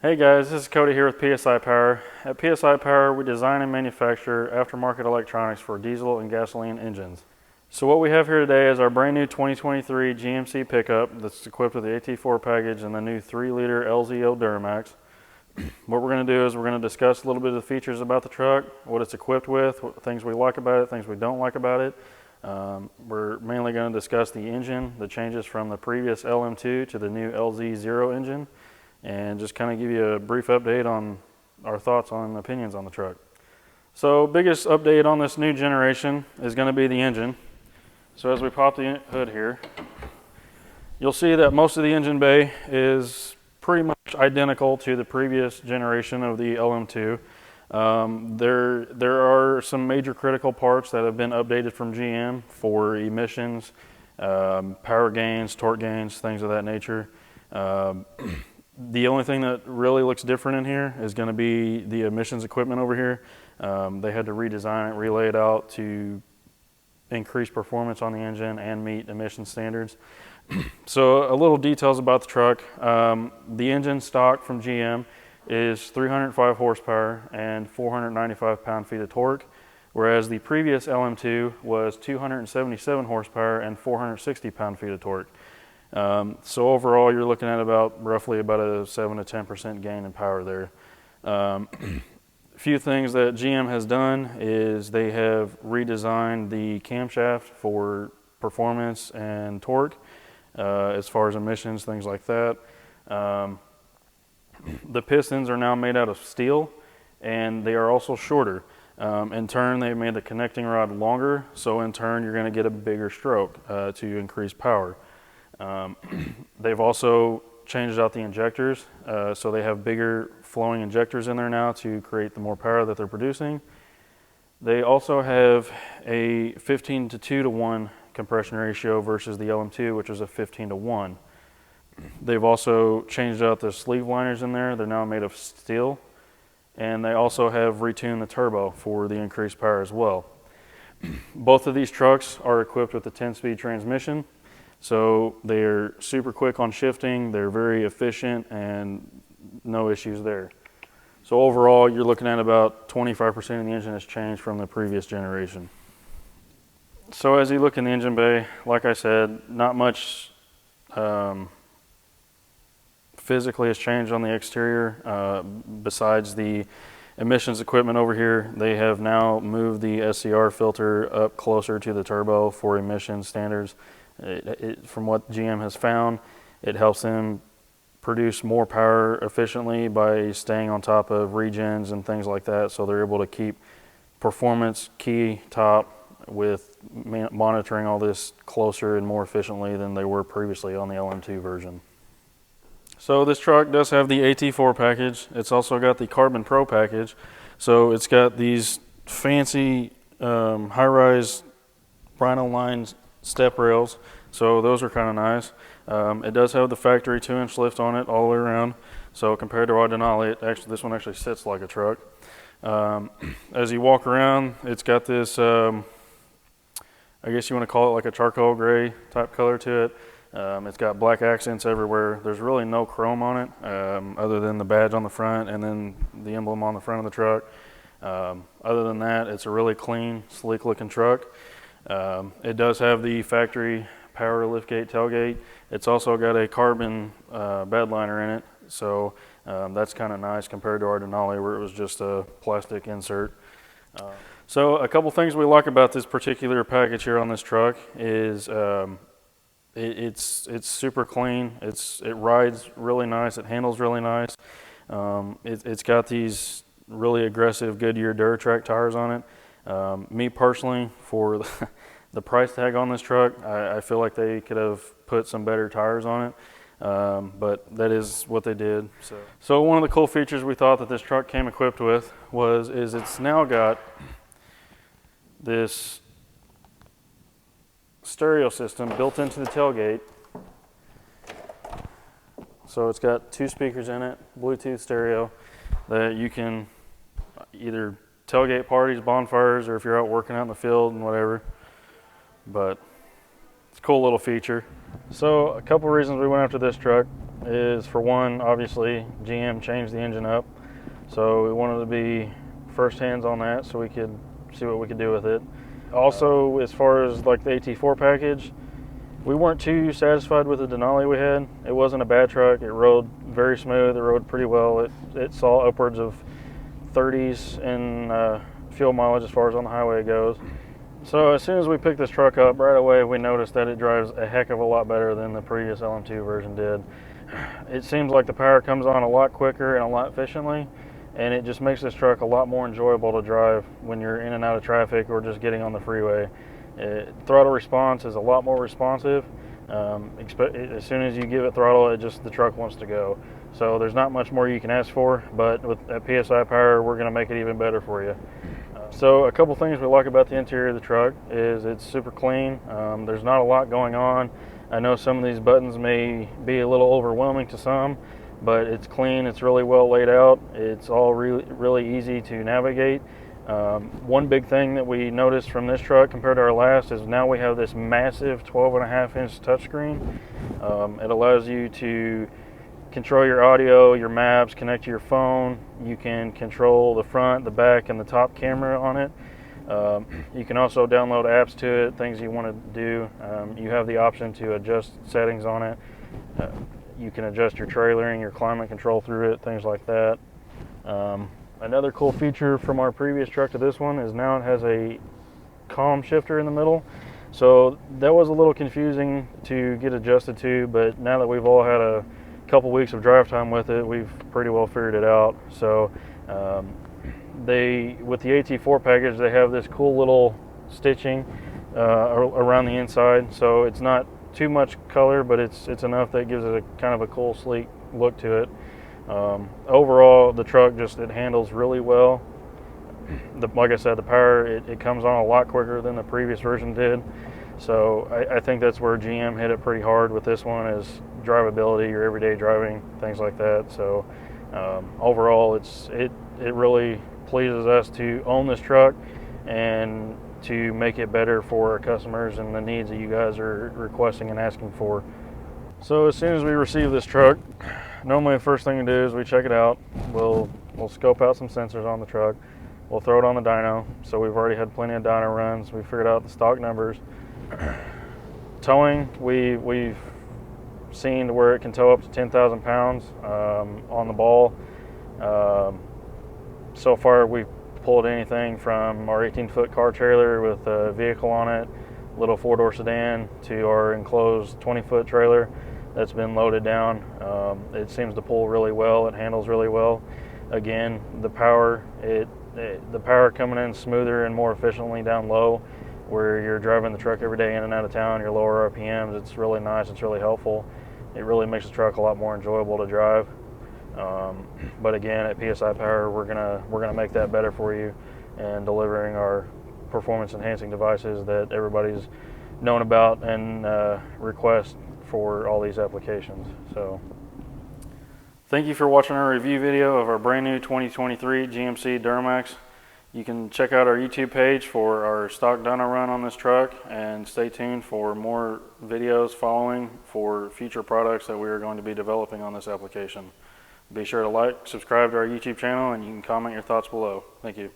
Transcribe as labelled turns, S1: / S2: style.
S1: Hey guys, this is Cody here with PSI Power. At PSI Power, we design and manufacture aftermarket electronics for diesel and gasoline engines. So what we have here today is our brand new 2023 GMC pickup that's equipped with the AT4 package and the new 3-liter LZ0 Duramax. What we're going to do is we're going to discuss a little bit of the features about the truck, what it's equipped with, things we like about it, things we don't like about it. We're mainly going to discuss the engine, the changes from the previous LM2 to the new LZ0 engine, and just kind of give you a brief update on our thoughts and opinions on the truck. So biggest update on this new generation is going to be the engine. So as we pop the hood here, you'll see that most of the engine bay is pretty much identical to the previous generation of the LM2. There are some major critical parts that have been updated from GM for emissions, power gains, torque gains, things of that nature. The only thing that really looks different in here is going to be the emissions equipment over here. They had to redesign it, relay it out to increase performance on the engine and meet emission standards. So a little details about the truck. The engine stock from GM is 305 horsepower and 495 pound-feet of torque, whereas the previous LM2 was 277 horsepower and 460 pound-feet of torque. So overall, you're looking at roughly about a 7 to 10% gain in power there. A few things that GM has done is they have redesigned the camshaft for performance and torque, as far as emissions, things like that. The pistons are now made out of steel, and they are also shorter. In turn, they made the connecting rod longer, so in turn, you're going to get a bigger stroke to increase power. They've also changed out the injectors, so they have bigger flowing injectors in there now to create the more power that they're producing. They also have a 15 to 2 to 1 compression ratio versus the LM2, which was a 15 to 1. They've also changed out the sleeve liners in there. They're now made of steel, and they also have retuned the turbo for the increased power as well. Both of these trucks are equipped with a 10-speed transmission. So they're super quick on shifting, they're very efficient, and no issues there. So overall, you're looking at about 25% of the engine has changed from the previous generation. So as you look in the engine bay, like I said, not much physically has changed on the exterior. Besides the emissions equipment over here, they have now moved the SCR filter up closer to the turbo for emission standards. From what GM has found, it helps them produce more power efficiently by staying on top of regens and things like that, so they're able to keep performance key top with monitoring all this closer and more efficiently than they were previously on the LM2 version. So this truck does have the AT4 package. It's also got the Carbon Pro package, so it's got these fancy high-rise Rhino line step rails, so those are kind of nice. It does have the factory 2-inch lift on it all the way around, so compared to our Denali, this one actually sits like a truck. As you walk around, it's got this, I guess you want to call it like a charcoal gray type color to it. It's got black accents everywhere. There's really no chrome on it, other than the badge on the front and then the emblem on the front of the truck. Other than that, it's a really clean, sleek looking truck. It does have the factory power liftgate tailgate. It's also got a carbon bed liner in it, so that's kind of nice compared to our Denali where it was just a plastic insert. So a couple things we like about this particular package here on this truck is it's super clean. It rides really nice. It handles really nice. It's got these really aggressive Goodyear Duratrack tires on it. Me personally, for the price tag on this truck, I feel like they could have put some better tires on it, but that is what they did. So one of the cool features we thought that this truck came equipped with is it's now got this stereo system built into the tailgate. So it's got 2 speakers in it, Bluetooth stereo, that you can either tailgate parties, bonfires, or if you're out working out in the field and whatever. But it's a cool little feature. So a couple reasons we went after this truck. is, for one, obviously GM changed the engine up, so we wanted to be first hands on that so we could see what we could do with it. Also, as far as like the AT4 package, we weren't too satisfied with the Denali we had. It wasn't a bad truck. It rode very smooth. It rode pretty well. It saw upwards of 30s in fuel mileage as far as on the highway goes. So as soon as we picked this truck up, right away we noticed that it drives a heck of a lot better than the previous LM2 version did. It seems like the power comes on a lot quicker and a lot efficiently, and it just makes this truck a lot more enjoyable to drive when you're in and out of traffic or just getting on the freeway. Throttle response is a lot more responsive. As soon as you give it throttle, the truck wants to go. So there's not much more you can ask for, but at PSI Power, we're going to make it even better for you. So a couple things we like about the interior of the truck is it's super clean. There's not a lot going on. I know some of these buttons may be a little overwhelming to some, but it's clean. It's really well laid out. It's all really easy to navigate. One big thing that we noticed from this truck compared to our last is now we have this massive 12.5-inch touchscreen. It allows you to control your audio, your maps, connect to your phone. You can control the front, the back, and the top camera on it. You can also download apps to it, things you want to do. You have the option to adjust settings on it. You can adjust your trailering, your climate control through it, things like that. Another cool feature from our previous truck to this one is now it has a column shifter in the middle. So that was a little confusing to get adjusted to, but now that we've all had a couple weeks of drive time with it, we've pretty well figured it out. So with the AT4 package, they have this cool little stitching around the inside. So it's not too much color, but it's enough that gives it a kind of a cool, sleek look to it. Overall, the truck it handles really well. Like I said, the power, it comes on a lot quicker than the previous version did. So I think that's where GM hit it pretty hard with this one, is drivability, your everyday driving, things like that. So overall, it really pleases us to own this truck and to make it better for our customers and the needs that you guys are requesting and asking for. So as soon as we receive this truck, normally the first thing to do is we check it out. We'll scope out some sensors on the truck. We'll throw it on the dyno. So we've already had plenty of dyno runs. We figured out the stock numbers. Towing, we've seen to where it can tow up to 10,000 pounds on the ball. So far we've pulled anything from our 18-foot car trailer with a vehicle on it, little 4-door sedan, to our enclosed 20-foot trailer that's been loaded down. It seems to pull really well. It handles really well. Again, the power coming in smoother and more efficiently down low, where you're driving the truck every day in and out of town, your lower RPMs. It's really nice. It's really helpful. It really makes the truck a lot more enjoyable to drive. But again, at PSI Power, we're gonna make that better for you, and delivering our performance enhancing devices that everybody's known about and request for all these applications. So thank you for watching our review video of our brand new 2023 GMC Duramax. You can check out our YouTube page for our stock dyno run on this truck, and stay tuned for more videos following for future products that we are going to be developing on this application. Be sure to like, subscribe to our YouTube channel, and you can comment your thoughts below. Thank you.